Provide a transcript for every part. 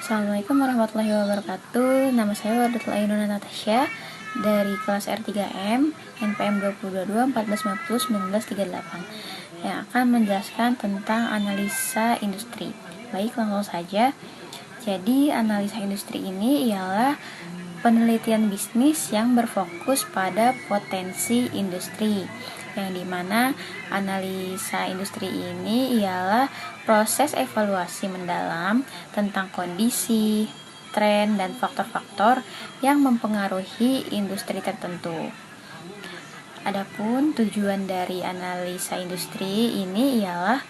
Assalamualaikum warahmatullahi wabarakatuh. Nama saya Wardatul Ainuna Natasha dari kelas R3M NPM 2022 1450 1938 yang akan menjelaskan tentang analisa industri. Baik, langsung saja. Jadi, analisa industri ini ialah penelitian bisnis yang berfokus pada potensi industri, yang dimana analisa industri ini ialah proses evaluasi mendalam tentang kondisi, tren, dan faktor-faktor yang mempengaruhi industri tertentu. Adapun tujuan dari analisa industri ini ialah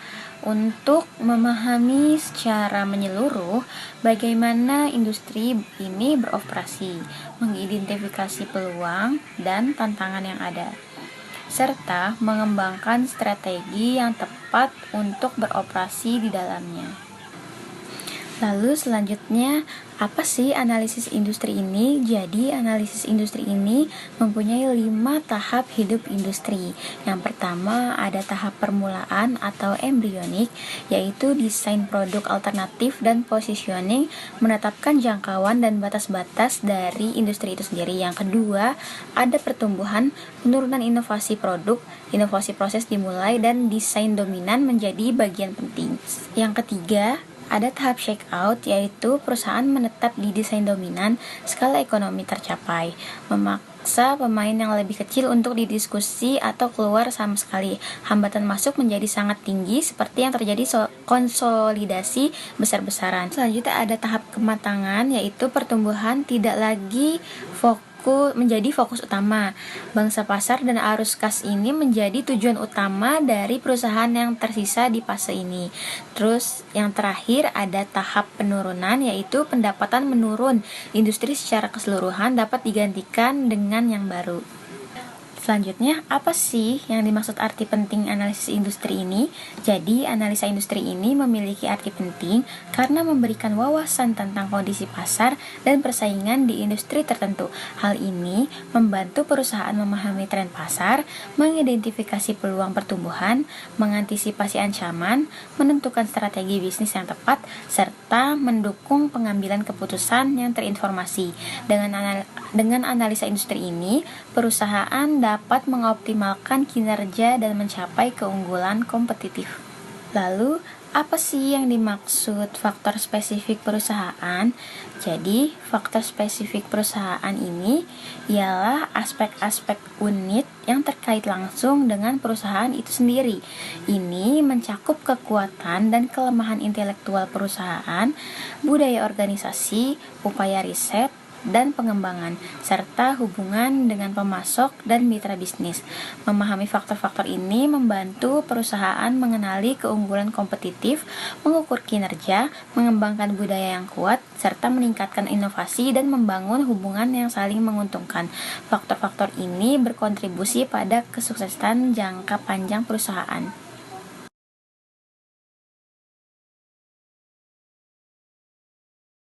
untuk memahami secara menyeluruh bagaimana industri ini beroperasi, mengidentifikasi peluang dan tantangan yang ada, serta mengembangkan strategi yang tepat untuk beroperasi di dalamnya. Lalu selanjutnya, apa sih analisis industri ini? Jadi, analisis industri ini mempunyai 5 tahap hidup industri. Yang pertama, ada tahap permulaan atau embrionik, yaitu desain produk alternatif dan positioning, menetapkan jangkauan dan batas-batas dari industri itu sendiri. Yang kedua, ada pertumbuhan, penurunan inovasi produk, inovasi proses dimulai, dan desain dominan menjadi bagian penting. Yang ketiga, ada tahap shake out, yaitu perusahaan menetap di desain dominan, skala ekonomi tercapai, memaksa pemain yang lebih kecil untuk didiskusi atau keluar sama sekali. Hambatan masuk menjadi sangat tinggi, seperti yang terjadi konsolidasi besar-besaran. Selanjutnya ada tahap kematangan, yaitu pertumbuhan tidak lagi menjadi fokus utama. Bangsa pasar dan arus kas ini menjadi tujuan utama dari perusahaan yang tersisa di fase ini. Terus yang terakhir ada tahap penurunan, yaitu pendapatan menurun. Industri secara keseluruhan dapat digantikan dengan yang baru. Selanjutnya, apa sih yang dimaksud arti penting analisis industri ini? Jadi, analisa industri ini memiliki arti penting karena memberikan wawasan tentang kondisi pasar dan persaingan di industri tertentu. Hal ini membantu perusahaan memahami tren pasar, mengidentifikasi peluang pertumbuhan, mengantisipasi ancaman, menentukan strategi bisnis yang tepat, serta mendukung pengambilan keputusan yang terinformasi. Dengan analisa industri ini, perusahaan dapat mengoptimalkan kinerja dan mencapai keunggulan kompetitif. Lalu, apa sih yang dimaksud faktor spesifik perusahaan? Jadi, faktor spesifik perusahaan ini ialah aspek-aspek unit yang terkait langsung dengan perusahaan itu sendiri. Ini mencakup kekuatan dan kelemahan intelektual perusahaan, budaya organisasi, upaya riset, dan pengembangan, serta hubungan dengan pemasok dan mitra bisnis. Memahami faktor-faktor ini membantu perusahaan mengenali keunggulan kompetitif, mengukur kinerja, mengembangkan budaya yang kuat, serta meningkatkan inovasi dan membangun hubungan yang saling menguntungkan. Faktor-faktor ini berkontribusi pada kesuksesan jangka panjang perusahaan.